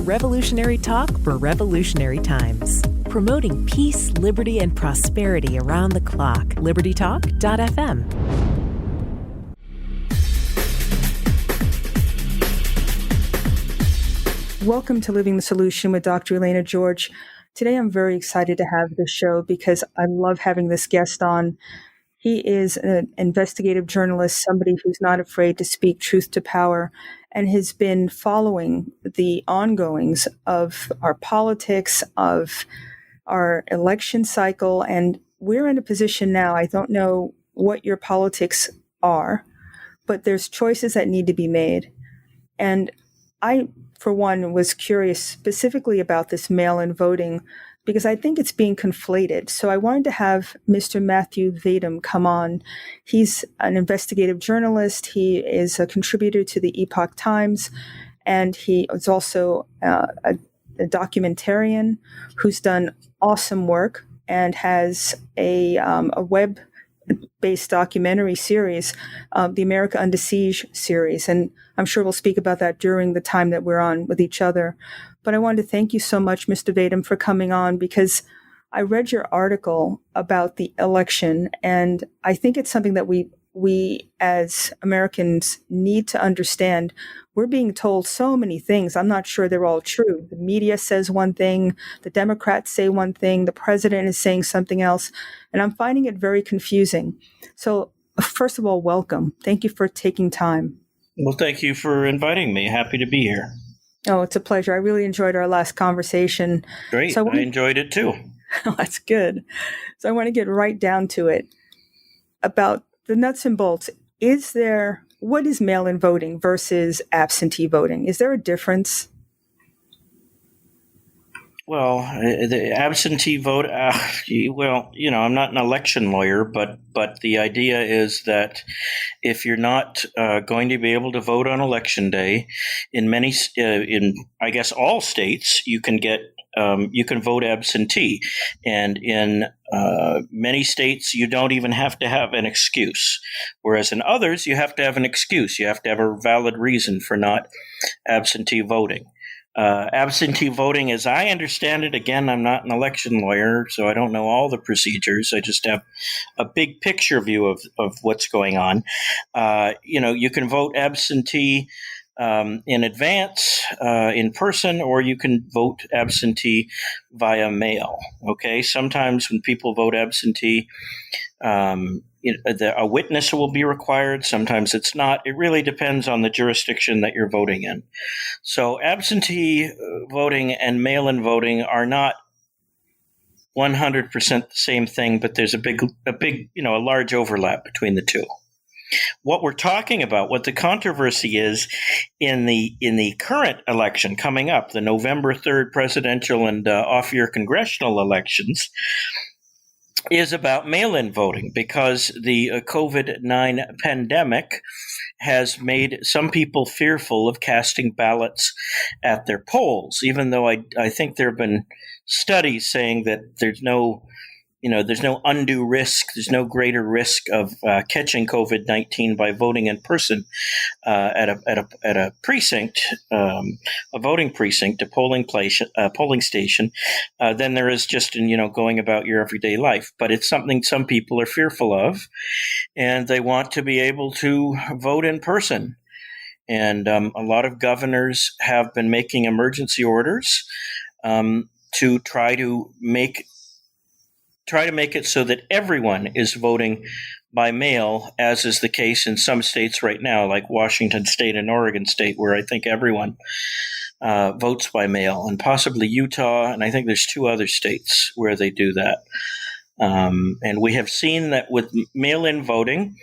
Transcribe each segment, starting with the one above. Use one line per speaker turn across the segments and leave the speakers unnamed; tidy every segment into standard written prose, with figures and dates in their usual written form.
Revolutionary talk for revolutionary times. Promoting peace, liberty, and prosperity around the clock. LibertyTalk.fm.
Welcome to Living the Solution with Dr. Elena George. Today I'm very excited to have this show because I love having this guest on. He is an investigative journalist, somebody who's not afraid to speak truth to power, and has been following the ongoings of our politics, of our election cycle. And we're in a position now, I don't know what your politics are, but there's choices that need to be made. And I, for one, was curious specifically about this mail-in voting because I think it's being conflated. So I wanted to have Mr. Matthew Vadum come on. He's an investigative journalist. He is a contributor to the Epoch Times, and he is also a documentarian who's done awesome work and has a web-based documentary series, the America Under Siege series. And I'm sure we'll speak about that during the time that we're on with each other. But I wanted to thank you so much, Mr. Vadum, for coming on, because I read your article about the election, and I think it's something that we as Americans need to understand. We're being told so many things. I'm not sure they're all true. The media says one thing, the Democrats say one thing, the president is saying something else, and I'm finding it very confusing. So first of all, welcome. Thank you for taking time.
Well, thank you for inviting me. Happy to be here.
Oh, it's a pleasure. I really enjoyed our last conversation.
Great.
So
I enjoyed it too.
Oh, that's good. So I want to get right down to it about the nuts and bolts. What is mail-in voting versus absentee voting? Is there a difference?
Well, the absentee vote, I'm not an election lawyer, but the idea is that if you're not going to be able to vote on election day, in I guess all states, you can vote absentee, and in many states you don't even have to have an excuse, whereas in others you have to have an excuse. You have to have a valid reason for not absentee voting. Absentee voting, as I understand it, again, I'm not an election lawyer, so I don't know all the procedures. I just have a big picture view of what's going on. You can vote absentee in advance, in person, or you can vote absentee via mail. Okay, sometimes when people vote absentee, a witness will be required. Sometimes it's not. It really depends on the jurisdiction that you're voting in. So absentee voting and mail-in voting are not 100% the same thing, but there's a large overlap between the two. What we're talking about, what the controversy is in the current election coming up, the November 3rd presidential and off-year congressional elections, is about mail-in voting, because the COVID-19 pandemic has made some people fearful of casting ballots at their polls, even though I think there have been studies saying that there's no undue risk. There's no greater risk of catching COVID-19 by voting in person at a precinct, a voting precinct, a polling station, than there is just in going about your everyday life. But it's something some people are fearful of, and they want to be able to vote in person. And a lot of governors have been making emergency orders to try to make it so that everyone is voting by mail, as is the case in some states right now, like Washington State and Oregon State, where I think everyone votes by mail, and possibly Utah, and I think there's 2 other states where they do that. And we have seen that with mail-in voting,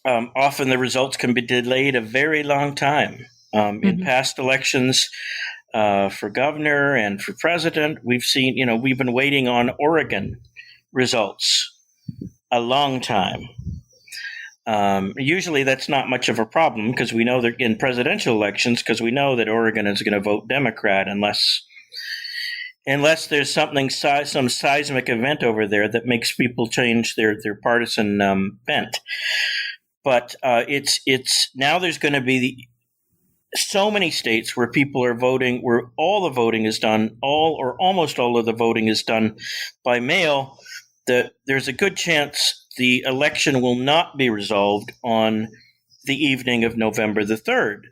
often the results can be delayed a very long time. In past elections, for governor and for president, we've been waiting on Oregon results a long time. Usually that's not much of a problem, because we know that in presidential elections, because we know that Oregon is going to vote Democrat unless there's some seismic event over there that makes people change their partisan bent. But it's now there's going to be so many states where people are voting, where all the voting is done, all or almost all of the voting is done by mail, that there's a good chance the election will not be resolved on the evening of November the 3rd.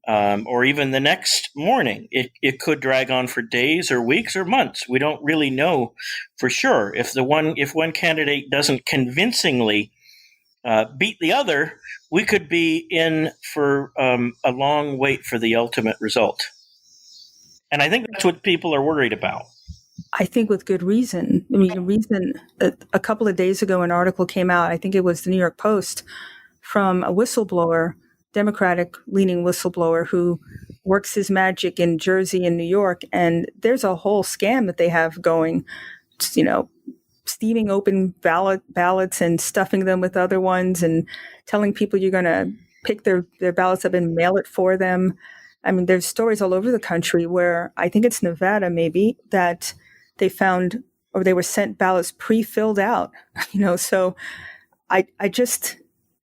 Or even the next morning. It could drag on for days or weeks or months. We don't really know for sure. If one candidate doesn't convincingly beat the other, we could be in for a long wait for the ultimate result. And I think that's what people are worried about.
I think with good reason. I mean, a couple of days ago, an article came out, I think it was the New York Post, from a whistleblower, Democratic-leaning whistleblower who works his magic in Jersey and New York. And there's a whole scam that they have going, steaming open ballots and stuffing them with other ones and telling people you're going to pick their ballots up and mail it for them. I mean, there's stories all over the country where, I think it's Nevada maybe, that they found, or they were sent ballots pre-filled out, so I just,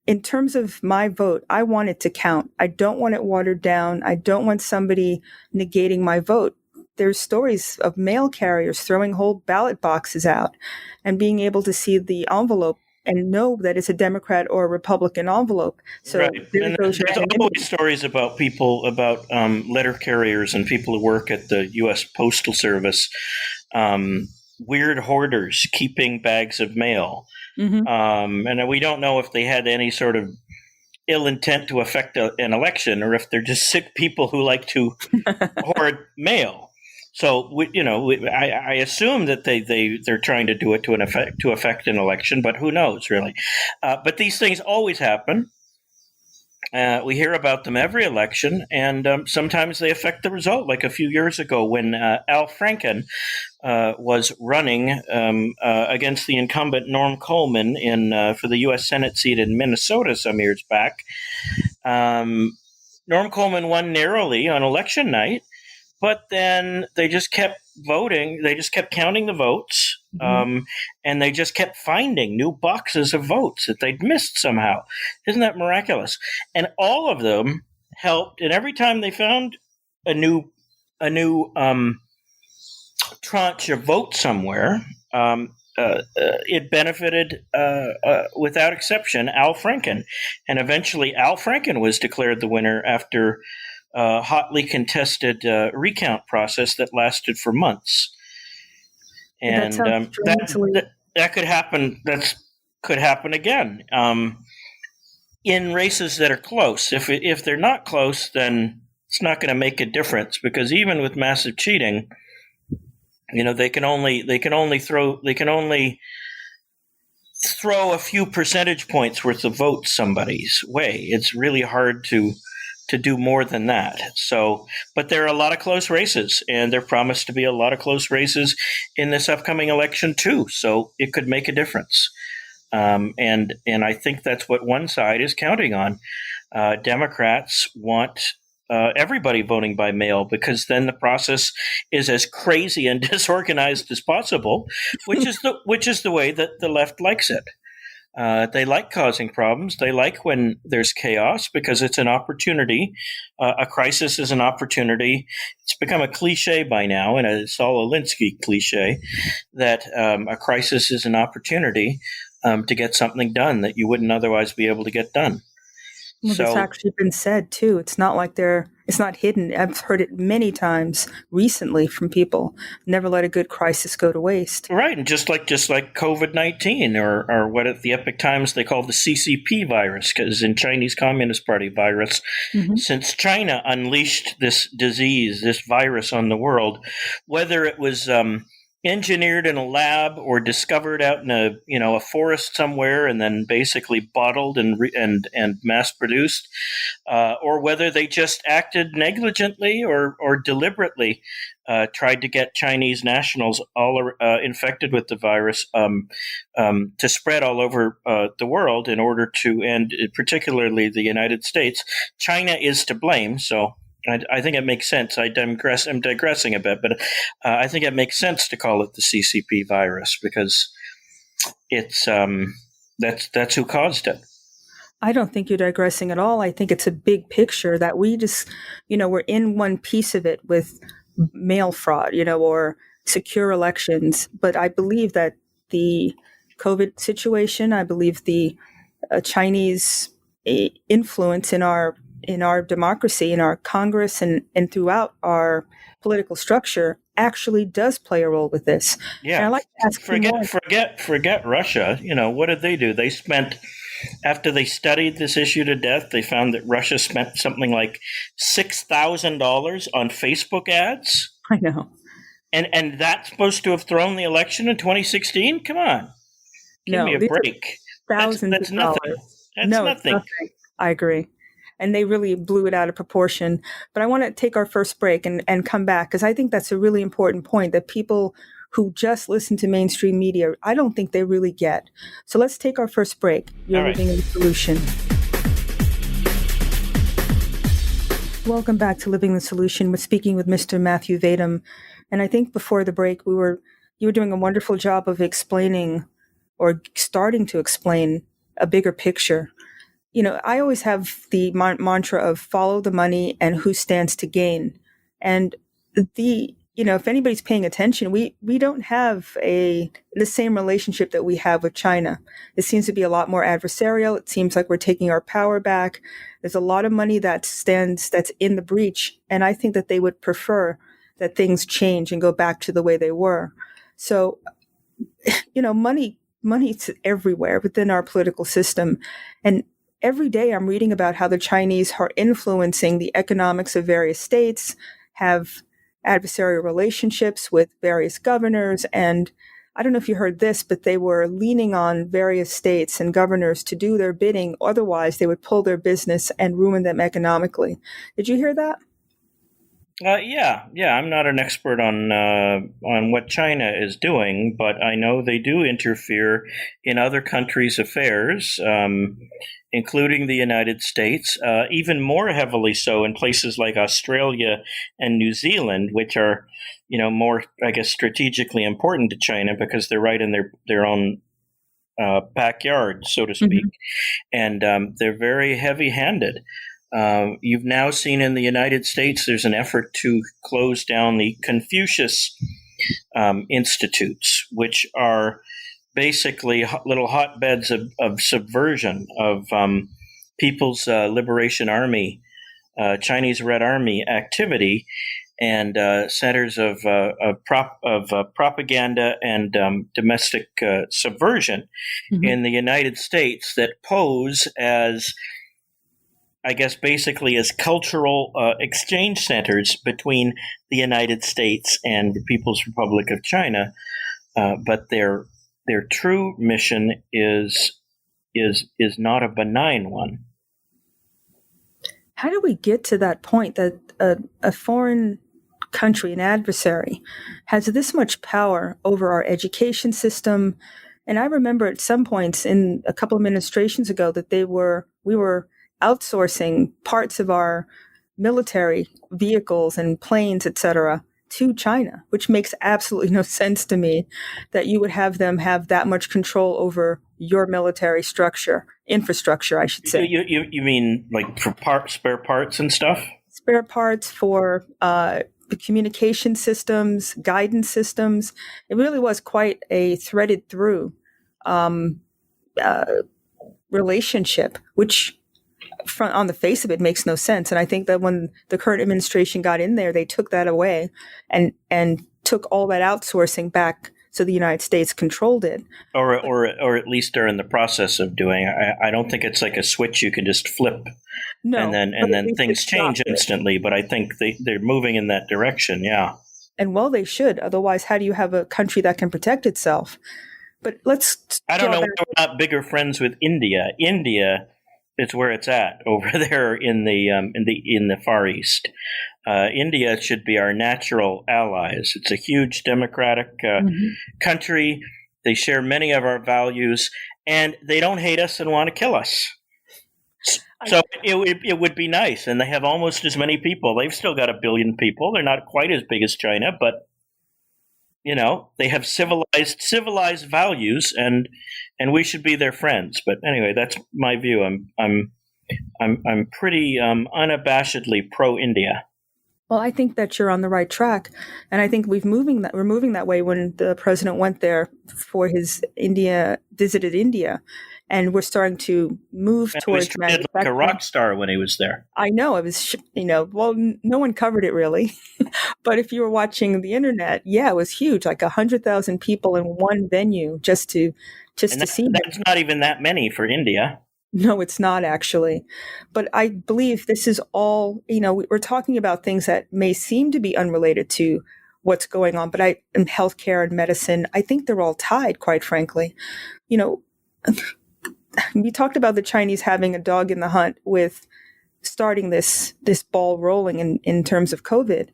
in terms of my vote, I want it to count. I don't want it watered down. I don't want somebody negating my vote. There's stories of mail carriers throwing whole ballot boxes out and being able to see the envelope and know that it's a Democrat or a Republican envelope. So
right. And there's always stories about people, about letter carriers and people who work at the U.S. Postal Service, weird hoarders keeping bags of mail. Mm-hmm. And we don't know if they had any sort of ill intent to affect an election, or if they're just sick people who like to hoard mail. So I assume that they're trying to do it to affect an election, but who knows really? But these things always happen. We hear about them every election, and sometimes they affect the result. Like a few years ago, when Al Franken was running against the incumbent Norm Coleman for the U.S. Senate seat in Minnesota some years back. Norm Coleman won narrowly on election night, but then they just kept voting. They just kept counting the votes, and they just kept finding new boxes of votes that they'd missed somehow. Isn't that miraculous? And all of them helped. And every time they found a new tranche of votes somewhere, it benefited, without exception, Al Franken. And eventually Al Franken was declared the winner after a hotly contested recount process that lasted for months. And that could happen. That could happen again in races that are close. If they're not close, then it's not going to make a difference, because even with massive cheating, they can only throw a few percentage points worth of votes somebody's way. It's really hard to do more than that. So, but there are a lot of close races, and there promise to be a lot of close races in this upcoming election too. So it could make a difference. And I think that's what one side is counting on. Democrats want everybody voting by mail, because then the process is as crazy and disorganized as possible, which is the way that the left likes it. They like causing problems. They like when there's chaos, because it's an opportunity. A crisis is an opportunity. It's become a cliche by now, and a Saul Alinsky cliche, that a crisis is an opportunity to get something done that you wouldn't otherwise be able to get done.
Well, that's actually been said too. It's not like it's not hidden. I've heard it many times recently from people. Never let a good crisis go to waste.
Right, and just like COVID-19, or what at the Epoch Times they call the CCP virus, because in Chinese Communist Party virus, since China unleashed this disease, this virus on the world, whether it was engineered in a lab or discovered out in a forest somewhere and then basically bottled and mass produced, or whether they just acted negligently or deliberately tried to get Chinese nationals all infected with the virus to spread all over the world in order to end, particularly the United States. China is to blame, so I think it makes sense. I'm digressing a bit, but I think it makes sense to call it the CCP virus, because it's that's who caused it.
I don't think you're digressing at all. I think it's a big picture that we just, we're in one piece of it with mail fraud, or secure elections. But I believe that the COVID situation, I believe the Chinese influence in our democracy, in our Congress, and throughout our political structure actually does play a role with this. And
Yeah,
I like to ask you more.
forget Russia. What did they do? They spent, after they studied this issue to death, they found that Russia spent something like $6,000 on Facebook ads.
I know.
And that's supposed to have thrown the election in 2016? Come on. Give me
No,
a
these are
break.
thousands
That's
of
nothing.
dollars.
That's
No, it's
nothing.
nothing. I agree. And they really blew it out of proportion. But I want to take our first break and come back, because I think that's a really important point that people who just listen to mainstream media, I don't think they really get. So let's take our first break. You're
All right.
living in the solution. Welcome back to Living the Solution. We're speaking with Mr. Matthew Vadum. And I think before the break, you were doing a wonderful job of explaining, or starting to explain, a bigger picture. I always have the mantra of follow the money and who stands to gain. And if anybody's paying attention, we don't have the same relationship that we have with China. It seems to be a lot more adversarial. It seems like we're taking our power back. There's a lot of money that's in the breach. And I think that they would prefer that things change and go back to the way they were. So, money's everywhere within our political system. And every day I'm reading about how the Chinese are influencing the economics of various states, have adversarial relationships with various governors. And I don't know if you heard this, but they were leaning on various states and governors to do their bidding. Otherwise, they would pull their business and ruin them economically. Did you hear that?
Yeah. I'm not an expert on what China is doing, but I know they do interfere in other countries' affairs, including the United States, even more heavily so in places like Australia and New Zealand, which are, more, I guess, strategically important to China because they're right in their own backyard, so to speak, and they're very heavy-handed. You've now seen in the United States, there's an effort to close down the Confucius institutes, which are basically little hotbeds of subversion of People's Liberation Army, Chinese Red Army activity, and centers of propaganda and domestic subversion in the United States that pose as, I guess, basically as cultural exchange centers between the United States and the People's Republic of China, but their true mission is not a benign one.
How do we get to that point that a foreign country, an adversary, has this much power over our education system? And I remember at some points in a couple of administrations ago that we were outsourcing parts of our military vehicles and planes, et cetera, to China, which makes absolutely no sense to me that you would have them have that much control over your military infrastructure, I should say.
You mean like for spare parts and stuff?
Spare parts for the communication systems, guidance systems. It really was quite a threaded through relationship, which on the face of it makes no sense. And I think that when the current administration got in there, they took that away and took all that outsourcing back so the United States controlled it.
Or at least are in the process of doing. I don't think it's like a switch you can just flip.
No,
and then things change instantly. But I think they're moving in that direction. Yeah.
And well, they should. Otherwise, how do you have a country that can protect itself? But
I don't know. We're not bigger friends with India. India, it's where it's at over there in the Far East. India should be our natural allies. It's a huge democratic country. They share many of our values, and they don't hate us and want to kill us. So it would be nice, and they have almost as many people. They've still got 1 billion people. They're not quite as big as China, but They have civilized values, and we should be their friends. But anyway, that's my view. I'm pretty unabashedly pro-India.
Well, I think that you're on the right track, and I think we're moving that way. When the president went there for his visited India, and we're starting to move towards
he was treated like a rock star when he was there.
I know it was, well, no one covered it really, but if you were watching the internet, yeah, it was huge, like 100,000 people in one venue just to see.
That's not even that many for India.
No, it's not actually. But I believe this is all, we're talking about things that may seem to be unrelated to what's going on, but in healthcare and medicine, I think they're all tied, quite frankly. We talked about the Chinese having a dog in the hunt with starting this ball rolling in terms of COVID.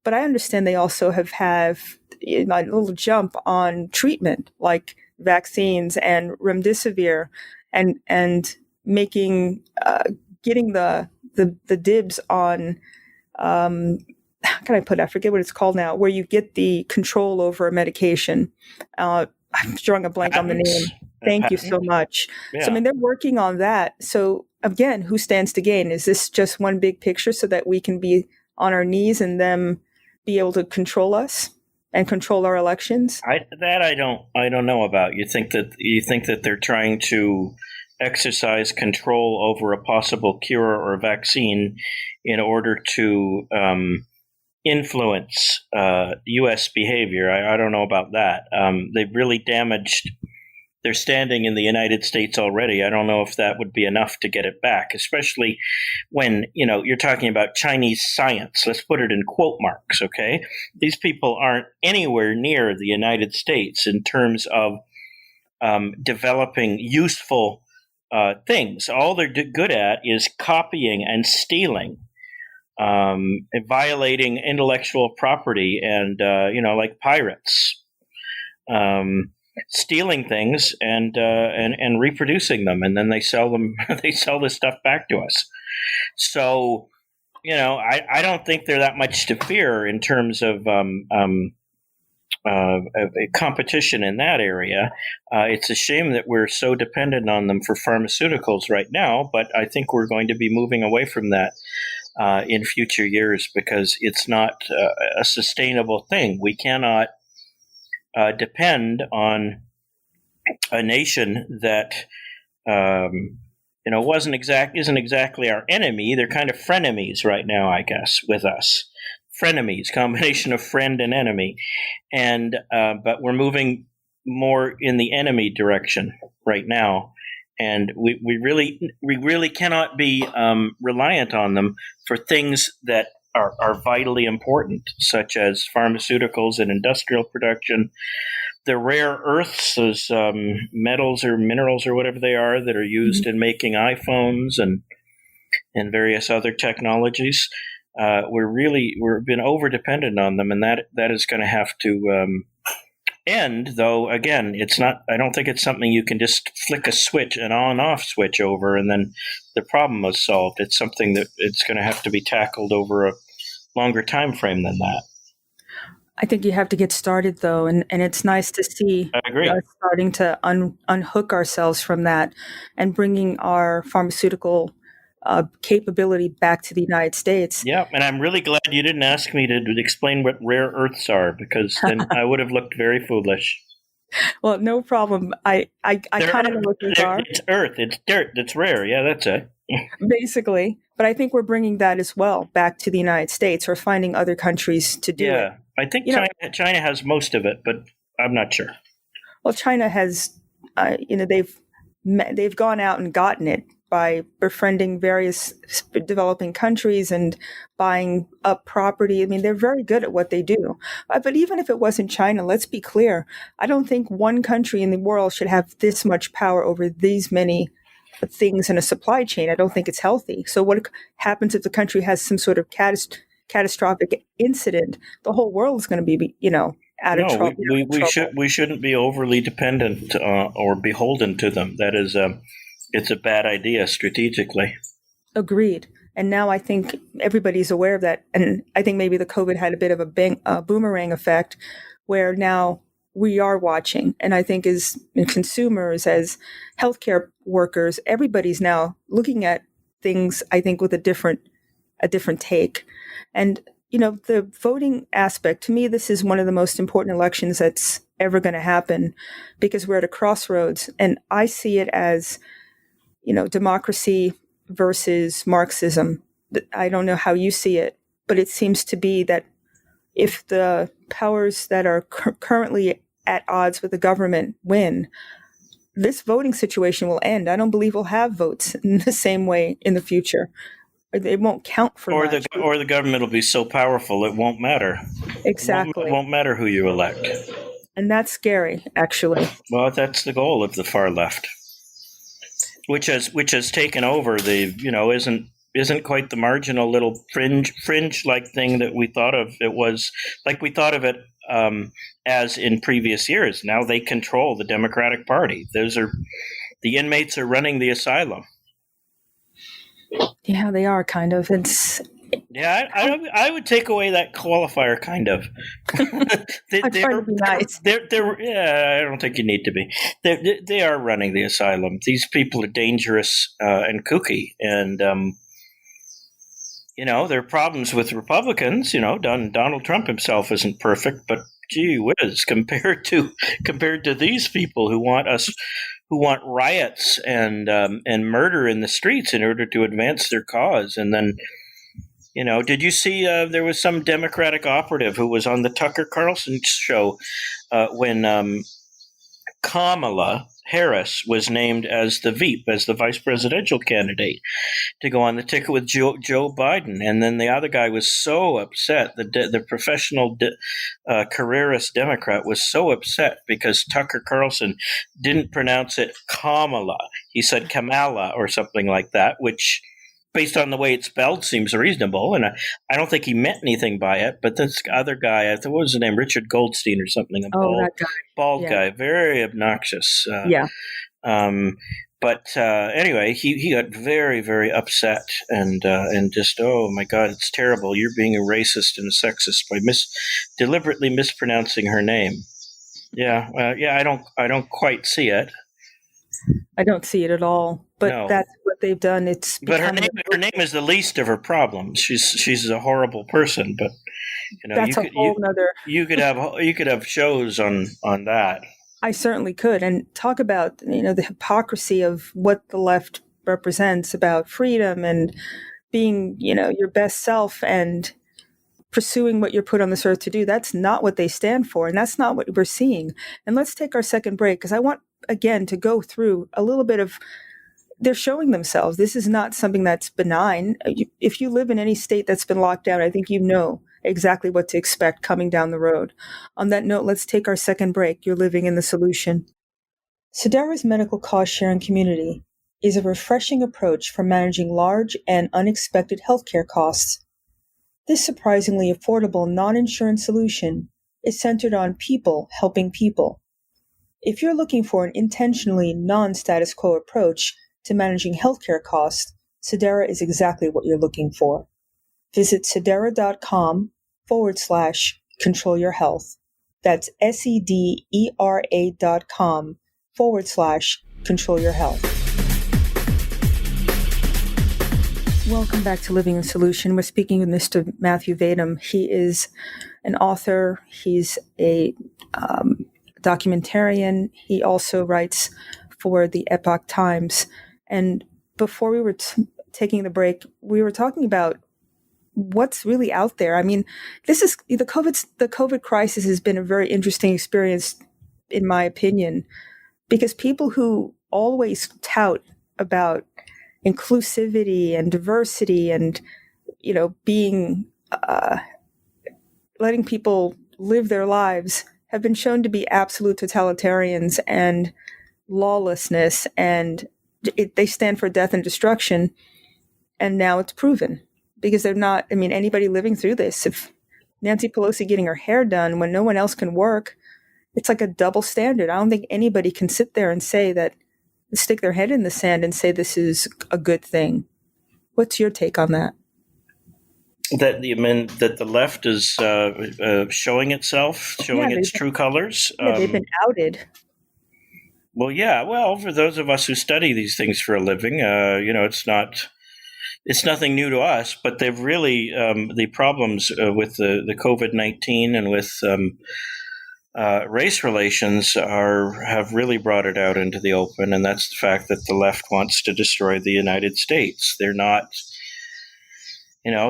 But I understand they also have a little jump on treatment, like vaccines and remdesivir, and making getting the dibs on how can I put it? I forget what it's called now, where you get the control over a medication. I'm drawing a blank on the name. Thank you so much. Yeah. So they're working on that. So again, who stands to gain? Is this just one big picture so that we can be on our knees and them be able to control us and control our elections?
I don't know about. You think that they're trying to exercise control over a possible cure or vaccine in order to influence U.S. behavior? I don't know about that. They've really damaged their standing in the United States already. I don't know if that would be enough to get it back, especially when, you're talking about Chinese science. Let's put it in quote marks, okay? These people aren't anywhere near the United States in terms of developing useful things. All they're good at is copying and stealing, and violating intellectual property, and like pirates, stealing things and reproducing them, and then they sell them. They sell this stuff back to us. So, I don't think they're that much to fear in terms of competition in that area. It's a shame that we're so dependent on them for pharmaceuticals right now, but I think we're going to be moving away from that in future years, because it's not a sustainable thing. We cannot depend on a nation that isn't exactly our enemy. They're kind of frenemies right now, I guess, with us. Frenemies, combination of friend and enemy, and but we're moving more in the enemy direction right now, and we really cannot be reliant on them for things that are vitally important, such as pharmaceuticals and industrial production. The rare earths, those metals or minerals or whatever they are that are used in making iPhones and various other technologies. We've been over dependent on them, and that is going to have to end. Though again, it's not. I don't think it's something you can just flick a switch, an on-off switch over, and then the problem is solved. It's something that it's going to have to be tackled over a longer time frame than that.
I think you have to get started, though, and it's nice to see us starting to unhook ourselves from that and bringing our pharmaceutical capability back to the United States.
Yeah, and I'm really glad you didn't ask me to explain what rare earths are, because then I would have looked very foolish.
Well, no problem. I kind of know what these are.
It's earth. It's dirt. That's rare. Yeah, that's it.
Basically. But I think we're bringing that as well back to the United States, or finding other countries to do it.
Yeah, I think China has most of it, but I'm not sure.
Well, China has, they've gone out and gotten it by befriending various developing countries and buying up property. I mean, they're very good at what they do. But even if it wasn't China, let's be clear, I don't think one country in the world should have this much power over these many things in a supply chain. I don't think it's healthy. So what happens if the country has some sort of catastrophic incident? The whole world is going to be, out of trouble.
We shouldn't be overly dependent or beholden to them. That is, it's a bad idea strategically.
Agreed. And now I think everybody's aware of that. And I think maybe the COVID had a bit of a boomerang effect where now we are watching. And I think as consumers, as healthcare workers, everybody's now looking at things, I think, with a different take. And, the voting aspect, to me, this is one of the most important elections that's ever going to happen because we're at a crossroads. And I see it as, democracy versus Marxism. I don't know how you see it, but it seems to be that if the powers that are currently at odds with the government win, this voting situation will end. I don't believe we'll have votes in the same way in the future. It won't count for much.
Or the government will be so powerful it won't matter.
Exactly.
It won't matter who you elect.
And that's scary, actually.
Well, that's the goal of the far left, which has taken over isn't quite the marginal little fringe like thing that we thought of. It was like we thought of it as in previous years. Now they control the Democratic Party. The inmates are running the asylum.
Yeah, they are kind of.
I would take away that qualifier, kind of.
I'm trying to be nice.
I don't think you need to be. They are running the asylum. These people are dangerous and kooky, and there are problems with Republicans. Donald Trump himself isn't perfect, but gee whiz, compared to these people who want riots and murder in the streets in order to advance their cause. And then, did you see there was some Democratic operative who was on the Tucker Carlson show when Kamala Harris was named as the VP, as the vice presidential candidate to go on the ticket with Joe Biden. And then the other guy was so upset, the professional careerist Democrat was so upset because Tucker Carlson didn't pronounce it Kamala. He said Kamala or something like that, which based on the way it's spelled seems reasonable. And I don't think he meant anything by it. But this other guy, I thought, what was his name? Richard Goldstein or something.
That guy.
Bald guy, very obnoxious.
Yeah.
But anyway, he got very, very upset and just, oh my God, it's terrible. You're being a racist and a sexist by deliberately mispronouncing her name. Yeah, I don't quite see it.
I don't see it at all. But
No.
That's what they've done.
But her name is the least of her problems. She's a horrible person, but
that's a whole nother.
You could have shows on that.
I certainly could, and talk about the hypocrisy of what the left represents about freedom and being your best self and pursuing what you're put on this earth to do. That's not what they stand for, and that's not what we're seeing. And let's take our second break because I want again to go through a little bit of. They're showing themselves. This is not something that's benign. If you live in any state that's been locked down, I think you know exactly what to expect coming down the road. On that note, let's take our second break. You're living in the solution. Sedera's medical cost-sharing community is a refreshing approach for managing large and unexpected healthcare costs. This surprisingly affordable non-insurance solution is centered on people helping people. If you're looking for an intentionally non-status quo approach to managing healthcare costs, Sedera is exactly what you're looking for. Visit sedera.com/control your health. That's sedera.com/control your health. Welcome back to Living in Solution. We're speaking with Mr. Matthew Vadum. He is an author. He's a documentarian. He also writes for the Epoch Times. And before we were taking the break, we were talking about what's really out there. I mean, this is the COVID crisis has been a very interesting experience, in my opinion, because people who always tout about inclusivity and diversity and being letting people live their lives have been shown to be absolute totalitarians and lawlessness, and they stand for death and destruction. And now it's proven because they're not. I mean, anybody living through this, if Nancy Pelosi getting her hair done when no one else can work, it's like a double standard. I don't think anybody can sit there and say that, stick their head in the sand and say this is a good thing. What's your take on that?
That the left is showing itself, showing its true colors.
They've been outed.
Well, yeah. Well, for those of us who study these things for a living, it's nothing new to us. But they've really the problems with the COVID-19 and with race relations have really brought it out into the open, and that's the fact that the left wants to destroy the United States. They're not.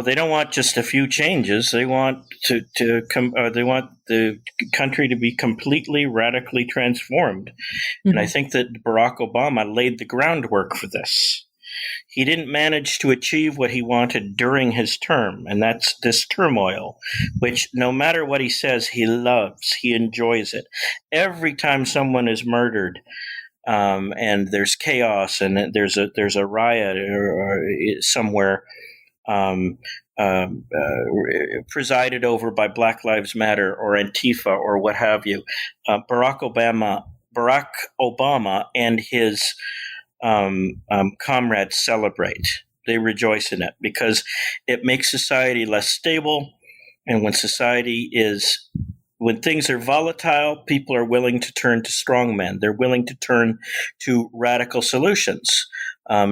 They don't want just a few changes. They want they want the country to be completely, radically transformed. Mm-hmm. And I think that Barack Obama laid the groundwork for this. He didn't manage to achieve what he wanted during his term, and that's this turmoil, which no matter what he says, he loves. He enjoys it. Every time someone is murdered, and there's chaos, and there's a riot or somewhere. Presided over by Black Lives Matter or Antifa or what have you, Barack Obama and his comrades celebrate. They rejoice in it because it makes society less stable. And when things are volatile, people are willing to turn to strongmen. They're willing to turn to radical solutions.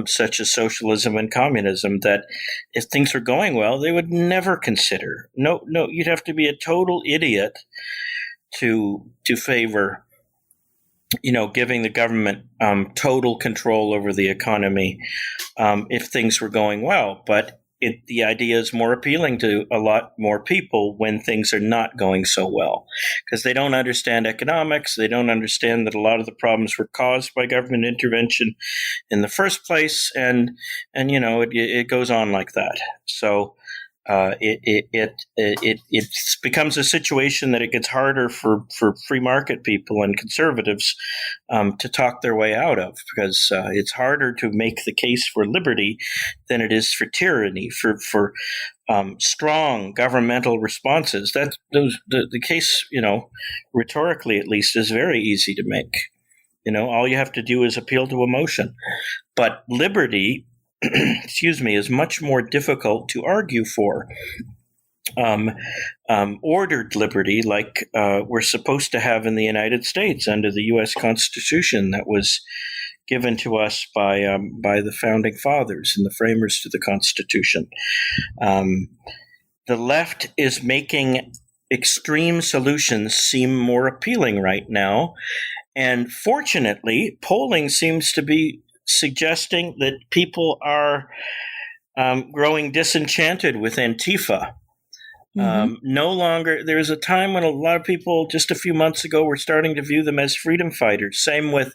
Such as socialism and communism, that if things were going well, they would never consider. No, you'd have to be a total idiot to favor, giving the government total control over the economy if things were going well. But the idea is more appealing to a lot more people when things are not going so well, because they don't understand economics. They don't understand that a lot of the problems were caused by government intervention in the first place, and it goes on like that. So it becomes a situation that it gets harder for free market people and conservatives to talk their way out of, because it's harder to make the case for liberty than it is for tyranny, for strong governmental responses. The case, rhetorically at least, is very easy to make. All you have to do is appeal to emotion. But liberty, is much more difficult to argue for. Ordered liberty, like we're supposed to have in the United States under the U.S. Constitution that was given to us by the founding fathers and the framers to the Constitution. The left is making extreme solutions seem more appealing right now, and fortunately, polling seems to be suggesting that people are growing disenchanted with Antifa. Mm-hmm. No longer, there was a time when a lot of people just a few months ago were starting to view them as freedom fighters. Same with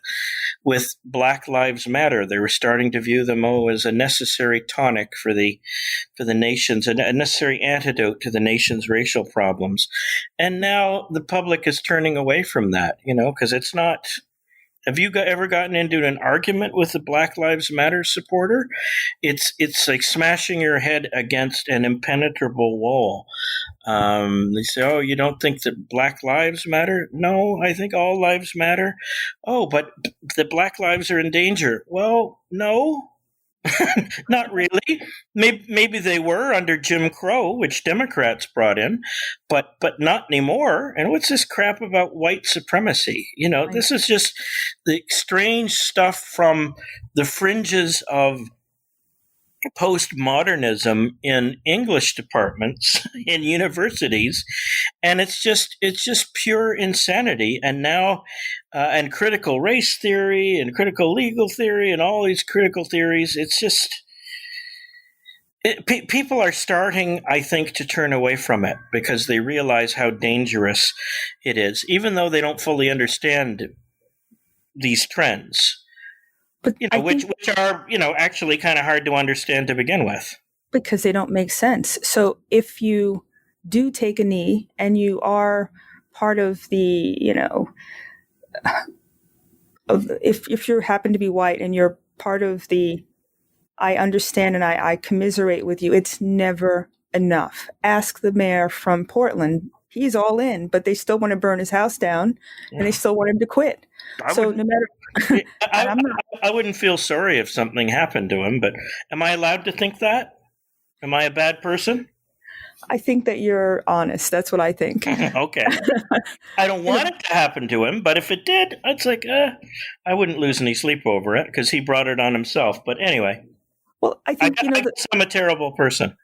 Black Lives Matter. They were starting to view them as a necessary tonic for the nation's, a necessary antidote to the nation's racial problems. And now the public is turning away from that, because it's not. Have you ever gotten into an argument with a Black Lives Matter supporter? It's like smashing your head against an impenetrable wall. They say, "Oh, you don't think that Black Lives matter?" No, I think all lives matter. Oh, but the Black lives are in danger. Well, no. Not really. Maybe they were under Jim Crow, which Democrats brought in, but not anymore. And what's this crap about white supremacy? This is just the strange stuff from the fringes of postmodernism in English departments in universities, and it's just pure insanity. And now and critical race theory and critical legal theory and all these critical theories, it's just people are starting, I think, to turn away from it because they realize how dangerous it is, even though they don't fully understand these trends. But which are, actually kind of hard to understand to begin with.
Because they don't make sense. So if you do take a knee and you are part of the, if you happen to be white and you're part of the, I understand and I commiserate with you, it's never enough. Ask the mayor from Portland, He's all in, but they still want to burn his house down, and they still want him to quit. So no matter,
I wouldn't feel sorry if something happened to him, but am I allowed to think that? Am I a bad person?
I think that you're honest. That's what I think.
Okay. I don't want it to happen to him, but if it did, it's like, I wouldn't lose any sleep over it because he brought it on himself. But anyway.
Well, I think,
I guess I'm a terrible person.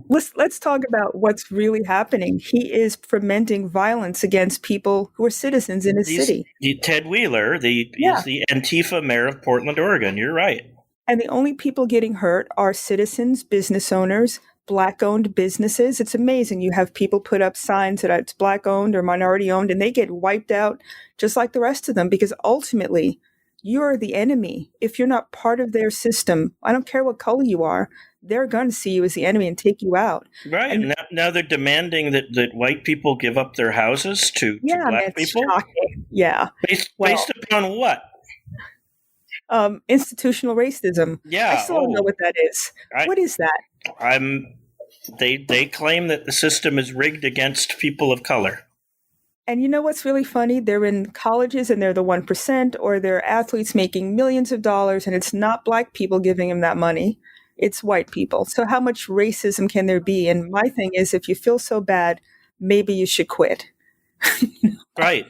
Let's talk about what's really happening. He is fomenting violence against people who are citizens in his city.
Ted Wheeler, is the Antifa mayor of Portland, Oregon. You're right.
And the only people getting hurt are citizens, business owners, Black-owned businesses. It's amazing. You have people put up signs that it's Black-owned or minority-owned, and they get wiped out just like the rest of them because ultimately you're the enemy. If you're not part of their system, I don't care what color you are, they're going to see you as the enemy and take you out.
Right. And now they're demanding that white people give up their houses to Black people?
Shocking. Yeah.
Based upon what?
Institutional racism.
Yeah.
I still don't know what that is. What is that?
They claim that the system is rigged against people of color.
And you know what's really funny? They're in colleges and they're the 1%, or they're athletes making millions of dollars, and it's not Black people giving them that money. It's white people. So how much racism can there be? And my thing is, if you feel so bad, maybe you should quit.
Right.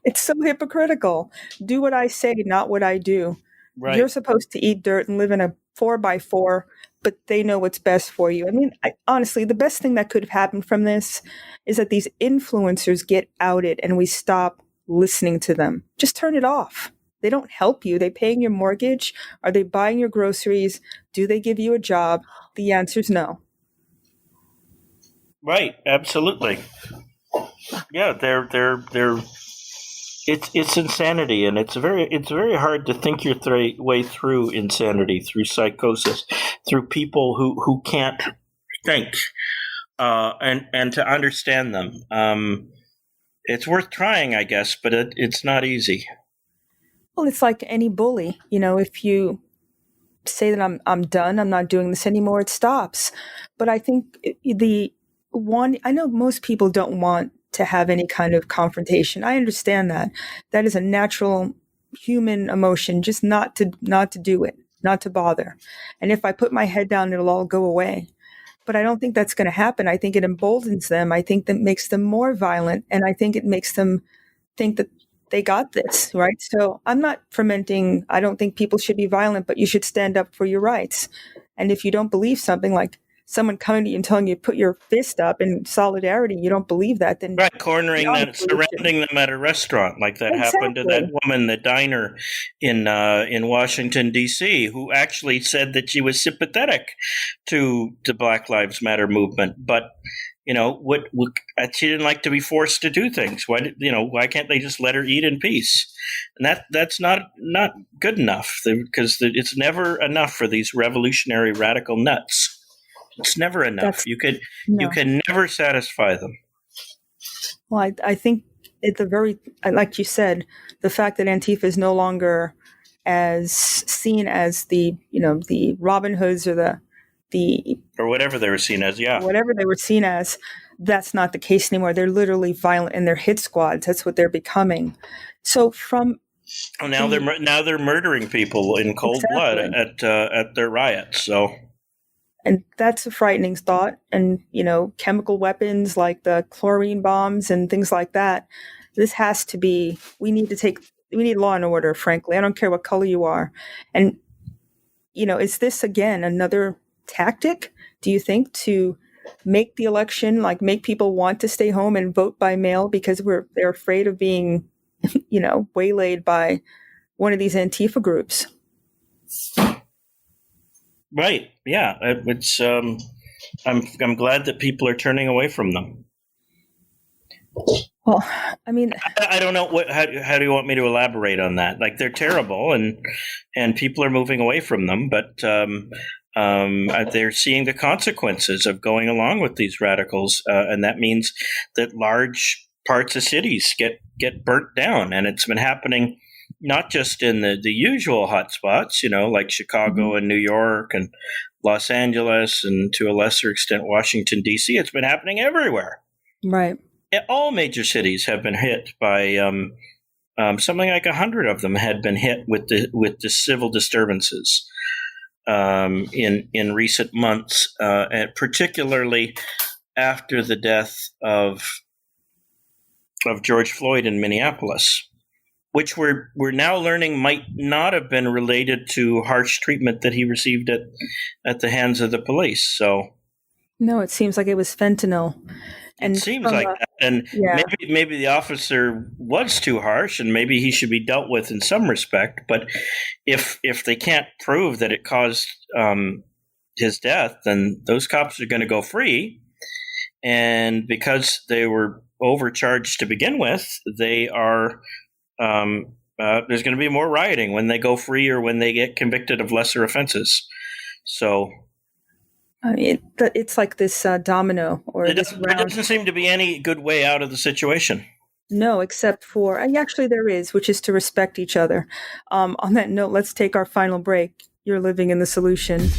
It's so hypocritical. Do what I say, not what I do. Right. You're supposed to eat dirt and live in a 4x4, but they know what's best for you. I mean, honestly, the best thing that could have happened from this is that these influencers get outed and we stop listening to them. Just turn it off. They don't help you. They paying your mortgage? Are they buying your groceries? Do they give you a job? The answer is no.
Right. Absolutely. Yeah, they're it's insanity, and it's very hard to think your way through insanity, through psychosis, through people who can't think, and to understand them. It's worth trying, I guess, but it's not easy.
Well, it's like any bully. You know, if you say that I'm done, I'm not doing this anymore, it stops. But I think I know most people don't want to have any kind of confrontation. I understand that. That is a natural human emotion, just not to do it, not to bother. And if I put my head down, it'll all go away. But I don't think that's going to happen. I think it emboldens them. I think that makes them more violent. And I think it makes them think that they got this, right? So I'm not fomenting, I don't think people should be violent, but you should stand up for your rights. And if you don't believe something, like someone coming to you and telling you put your fist up in solidarity, you don't believe that, then
right, cornering them, surrounding them at a restaurant, like that happened to that woman, the diner in Washington D.C., who actually said that she was sympathetic to the Black Lives Matter movement, but she didn't like to be forced to do things. Why can't they just let her eat in peace? And that's not good enough, because it's never enough for these revolutionary radical nuts. It's never enough. You can never satisfy them.
Well, I think like you said, the fact that Antifa is no longer as seen as the Robin Hoods or
or whatever they were seen as,
whatever they were seen as, that's not the case anymore. They're literally violent in their hit squads. That's what they're becoming. So
now they're murdering people in cold blood at their riots. So.
And that's a frightening thought. And, chemical weapons like the chlorine bombs and things like that. This has to be, we need law and order, frankly. I don't care what color you are. And, is this, again, another tactic, do you think, to make the election, like make people want to stay home and vote by mail because they're afraid of being, waylaid by one of these Antifa groups?
Right. Yeah. It's. I'm glad that people are turning away from them.
Well, I mean,
I don't know how do you want me to elaborate on that? Like, they're terrible, and people are moving away from them, but they're seeing the consequences of going along with these radicals, and that means that large parts of cities get burnt down, and it's been happening. Not just in the usual hotspots, like Chicago and New York and Los Angeles, and to a lesser extent Washington, D.C. It's been happening everywhere.
Right.
All major cities have been hit by something like 100 of them had been hit with the civil disturbances in recent months, and particularly after the death of George Floyd in Minneapolis, which we're now learning might not have been related to harsh treatment that he received at the hands of the police. So
no, it seems like it was fentanyl. And
it seems like that. And
yeah.
maybe the officer was too harsh, and maybe he should be dealt with in some respect. But if they can't prove that it caused his death, then those cops are going to go free. And because they were overcharged to begin with, they are there's going to be more rioting when they go free or when they get convicted of lesser offenses. So
it's like this domino or this round.
There doesn't seem to be any good way out of the situation.
No, except for actually there is, which is to respect each other. On that note, let's take our final break. You're living in the solution.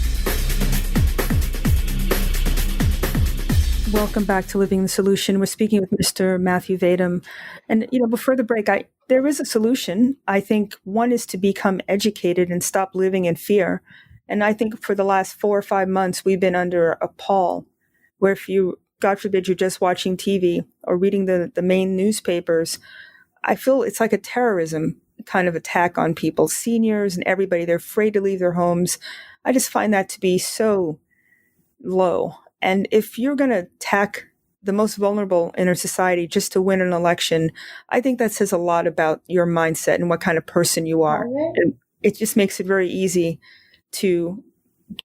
Welcome back to Living the Solution. We're speaking with Mr. Matthew Vadum. And, before the break, there is a solution. I think one is to become educated and stop living in fear. And I think for the last 4 or 5 months, we've been under a pall where if you, God forbid, you're just watching TV or reading the main newspapers, I feel it's like a terrorism kind of attack on people, seniors and everybody. They're afraid to leave their homes. I just find that to be so low. And if you're going to attack the most vulnerable in our society just to win an election, I think that says a lot about your mindset and what kind of person you are. And it just makes it very easy to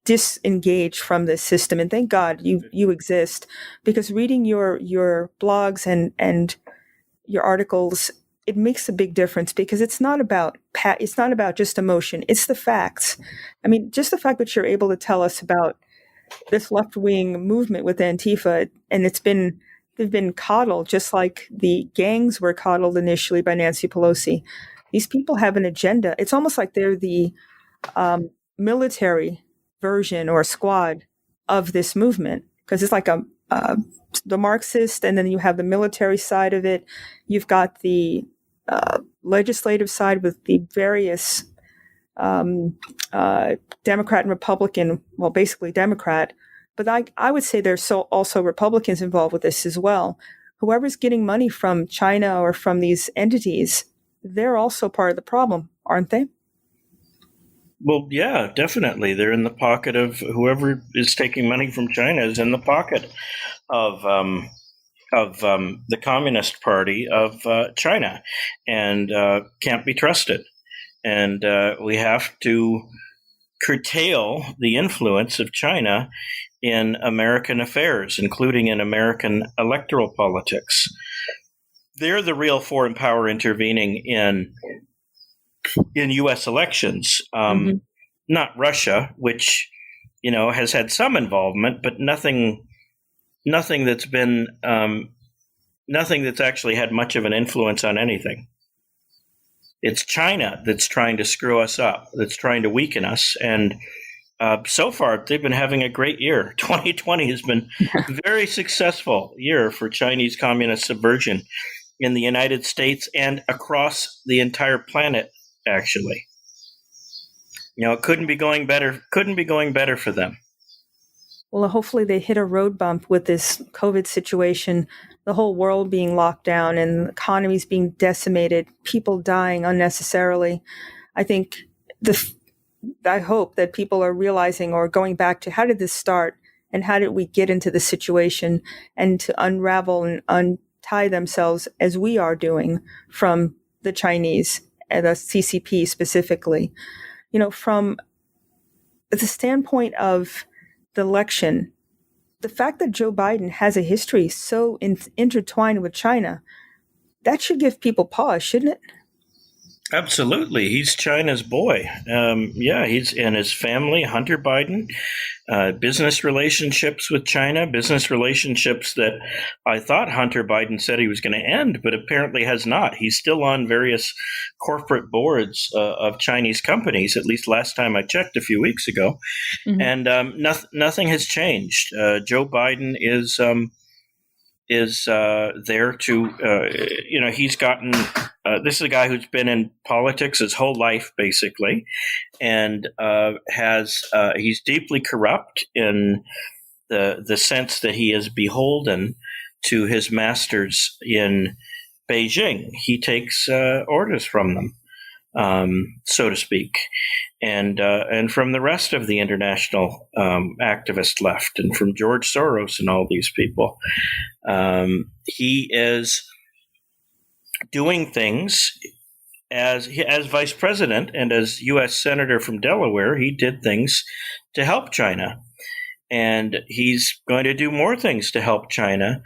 disengage from this system. And thank God you exist, because reading your blogs and your articles, it makes a big difference, because it's not about just emotion. It's the facts. I mean, just the fact that you're able to tell us about this left-wing movement with Antifa, and they've been coddled just like the gangs were coddled initially by Nancy Pelosi. These people have an agenda. It's almost like they're the military version or squad of this movement, because it's like the Marxist, and then you have the military side of it. You've got the legislative side with the various Democrat and Republican, well, basically Democrat, but I would say there's also Republicans involved with this as well. Whoever's getting money from China or from these entities, they're also part of the problem, aren't they?
Well, yeah, definitely. They're in the pocket of whoever is taking money from China is in the pocket of the Communist Party of China, and can't be trusted. And we have to curtail the influence of China in American affairs, including in American electoral politics. They're the real foreign power intervening in U.S. elections, not Russia, which has had some involvement, but nothing that's been nothing that's actually had much of an influence on anything. It's China that's trying to screw us up, that's trying to weaken us. And so far, they've been having a great year. 2020 has been a very successful year for Chinese communist subversion in the United States and across the entire planet, actually. It couldn't be going better for them.
Well, hopefully they hit a road bump with this COVID situation, the whole world being locked down and economies being decimated, people dying unnecessarily. I hope that people are realizing or going back to how did this start and how did we get into this situation, and to unravel and untie themselves as we are doing from the Chinese and the CCP specifically. From the standpoint of the election, the fact that Joe Biden has a history so intertwined with China, that should give people pause, shouldn't it?
Absolutely. He's China's boy. He's and his family, Hunter Biden, business relationships with China, business relationships that I thought Hunter Biden said he was going to end, but apparently has not. He's still on various corporate boards of Chinese companies, at least last time I checked a few weeks ago. Mm-hmm. And nothing has changed. Joe Biden is there to, he's gotten, this is a guy who's been in politics his whole life, basically, and he's deeply corrupt in the sense that he is beholden to his masters in Beijing. He takes orders from them, so to speak, and from the rest of the international activist left, and from George Soros and all these people. He is doing things as vice president and as U.S. Senator from Delaware. He did things to help China, and he's going to do more things to help China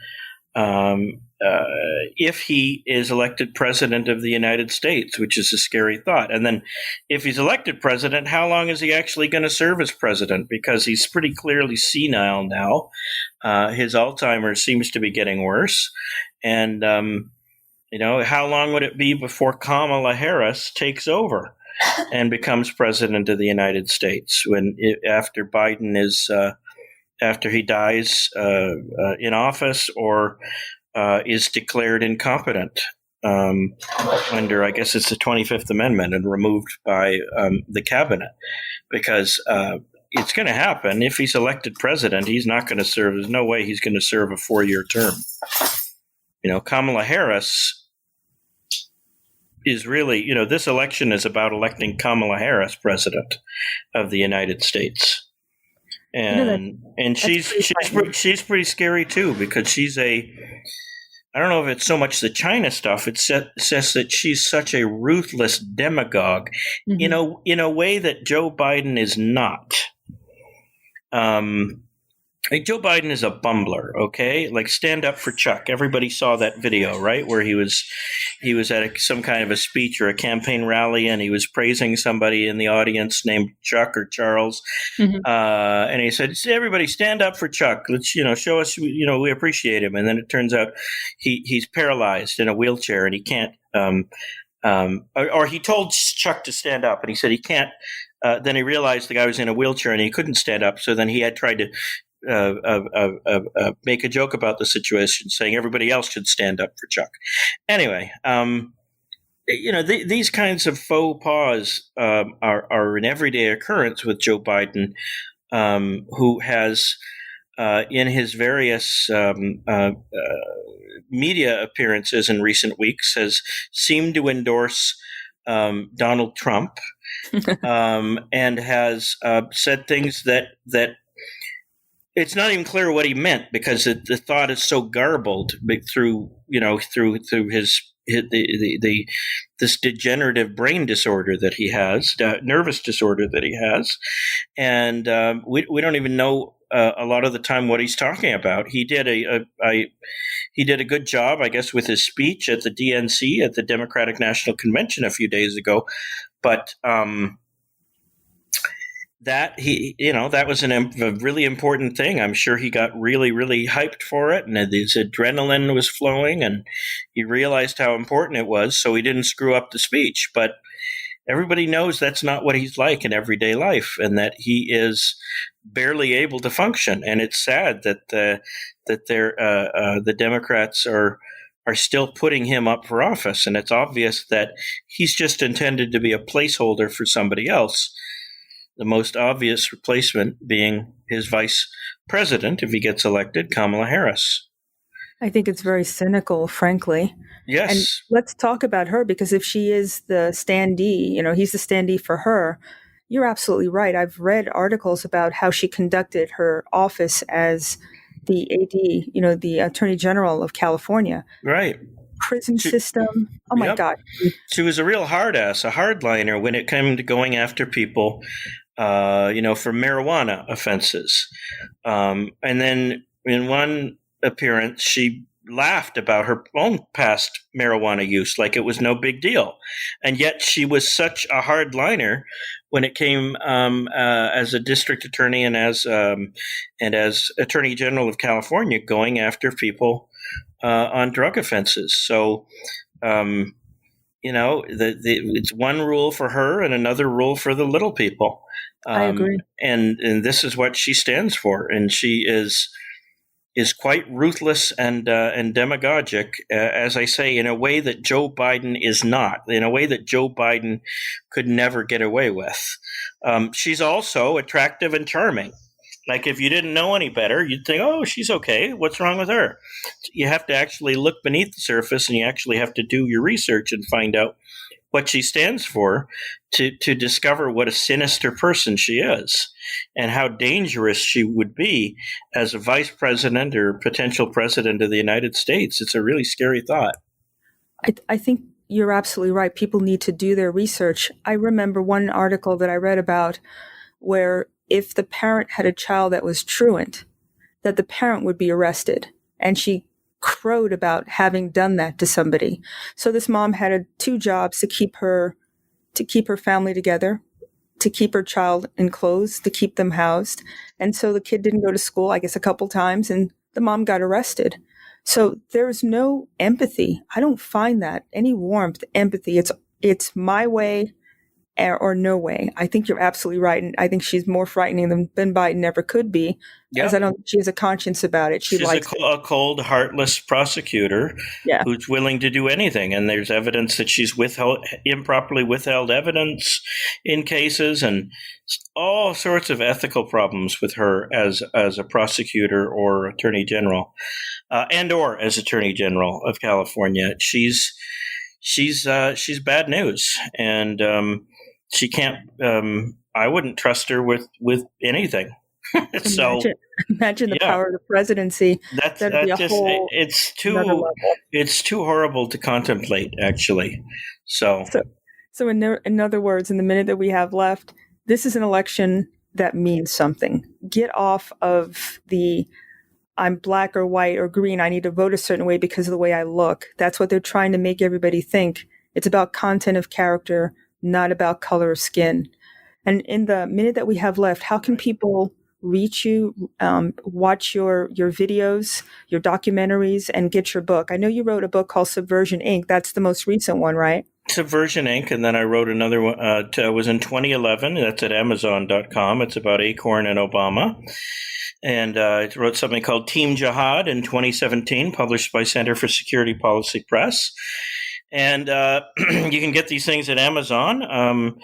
if he is elected president of the United States, which is a scary thought. And then if he's elected president, how long is he actually going to serve as president? Because he's pretty clearly senile now. His Alzheimer's seems to be getting worse. And, how long would it be before Kamala Harris takes over and becomes president of the United States after Biden is after he dies in office or is declared incompetent under, I guess it's the 25th Amendment, and removed by the cabinet, because it's going to happen. If he's elected president, he's not going to serve. There's no way he's going to serve a 4-year term. Kamala Harris is really, this election is about electing Kamala Harris president of the United States. And she's pretty scary too, because she's I don't know if it's so much the China stuff. It says that she's such a ruthless demagogue, in a way that Joe Biden is not. Joe Biden is a bumbler, okay? Like, stand up for Chuck. Everybody saw that video, right? Where he was at some kind of a speech or a campaign rally, and he was praising somebody in the audience named Chuck or Charles. And he said, everybody stand up for Chuck. Let's, show us, we appreciate him. And then it turns out he's paralyzed in a wheelchair, and he can't, or he told Chuck to stand up, and he said he can't. Then he realized the guy was in a wheelchair and he couldn't stand up. So then he had tried to make a joke about the situation, saying everybody else should stand up for Chuck. Anyway, these kinds of faux pas are an everyday occurrence with Joe Biden, who has, in his various media appearances in recent weeks, has seemed to endorse Donald Trump, and has said things that it's not even clear what he meant, because the thought is so garbled through his this degenerative brain disorder that he has, nervous disorder that he has, and we don't even know a lot of the time what he's talking about. He did a good job, I guess, with his speech at the DNC, at the Democratic National Convention a few days ago, but that was a really important thing. I'm sure he got really, really hyped for it, and his adrenaline was flowing, and he realized how important it was, so he didn't screw up the speech. But everybody knows that's not what he's like in everyday life, and that he is barely able to function. And it's sad that the Democrats are still putting him up for office, and it's obvious that he's just intended to be a placeholder for somebody else. The most obvious replacement being his vice president, if he gets elected, Kamala Harris.
I think it's very cynical, frankly.
Yes.
And let's talk about her, because if she is the standee, he's the standee for her, you're absolutely right. I've read articles about how she conducted her office as the AD, the Attorney General of California.
Right.
Prison system. Oh, my God.
She was a real hard ass, a hardliner when it came to going after people, for marijuana offenses. And then in one appearance, she laughed about her own past marijuana use, like it was no big deal. And yet she was such a hardliner when it came as a district attorney and as Attorney General of California, going after people on drug offenses. So, it's one rule for her and another rule for the little people.
I agree.
And this is what she stands for. And she is, is quite ruthless and demagogic, as I say, in a way that Joe Biden is not, in a way that Joe Biden could never get away with. She's also attractive and charming. Like, if you didn't know any better, you'd think, oh, she's okay. What's wrong with her? You have to actually look beneath the surface, and you actually have to do your research and find out what she stands for to discover what a sinister person she is and how dangerous she would be as a vice president or potential president of the United States. It's a really scary thought.
I think you're absolutely right. People need to do their research. I remember one article that I read about where if the parent had a child that was truant, that the parent would be arrested. And she crowed about having done that to somebody. So this mom had 2 jobs to keep her family together, to keep her child in clothes, to keep them housed. And so the kid didn't go to school, I guess, a couple times, and the mom got arrested. So there's no empathy. I don't find that any warmth, empathy. It's my way or no way. I think you're absolutely right. And I think she's more frightening than Biden ever could be, because I don't think she has a conscience about it. She's
a cold, heartless prosecutor who's willing to do anything. And there's evidence that she's improperly withheld evidence in cases, and all sorts of ethical problems with her as a prosecutor or attorney general, or as attorney general of California. She's bad news, and she can't. I wouldn't trust her with anything. So
imagine the power of the presidency.
It's too horrible to contemplate, actually. So
in other words, in the minute that we have left, this is an election that means something. Get off of the I'm black or white or green. I need to vote a certain way because of the way I look. That's what they're trying to make everybody think. It's about content of character, not about color of skin. And in the minute that we have left, how can people reach you, watch your videos, your documentaries, and get your book? I know you wrote a book called Subversion Inc. That's the most recent one, right?
Subversion Inc. And then I wrote another one. It was in 2011. That's at Amazon.com. It's about Acorn and Obama. And I wrote something called Team Jihad in 2017, published by Center for Security Policy Press. And you can get these things at Amazon.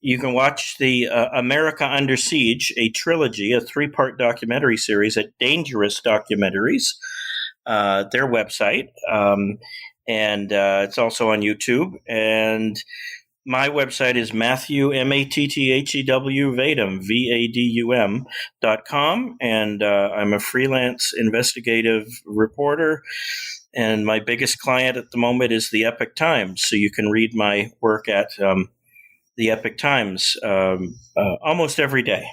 You can watch the America Under Siege, a trilogy, a 3-part documentary series at Dangerous Documentaries, their website. And it's also on YouTube. And my website is Matthew, Matthew, Vadum, Vadum.com. And I'm a freelance investigative reporter. And my biggest client at the moment is the Epoch Times. So you can read my work at the Epoch Times almost every day.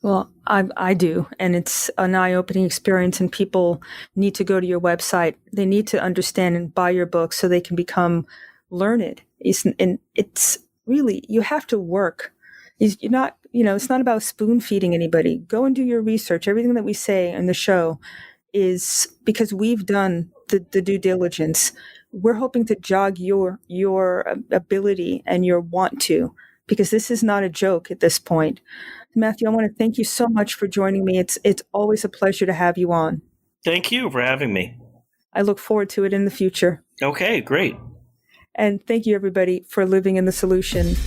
Well, I do. And it's an eye-opening experience, and people need to go to your website. They need to understand and buy your book so they can become learned. And it's really, you have to work. You're not, it's not about spoon feeding anybody. Go and do your research. Everything that we say in the show is because we've done the due diligence. We're hoping to jog your ability and your want to, because this is not a joke at this point. Matthew, I want to thank you so much for joining me. It's always a pleasure to have you on.
Thank you for having me.
I look forward to it in the future.
Okay, great.
And thank you, everybody, for living in the solution.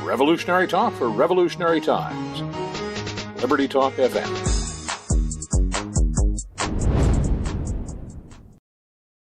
Revolutionary talk for revolutionary times. Liberty Talk FM.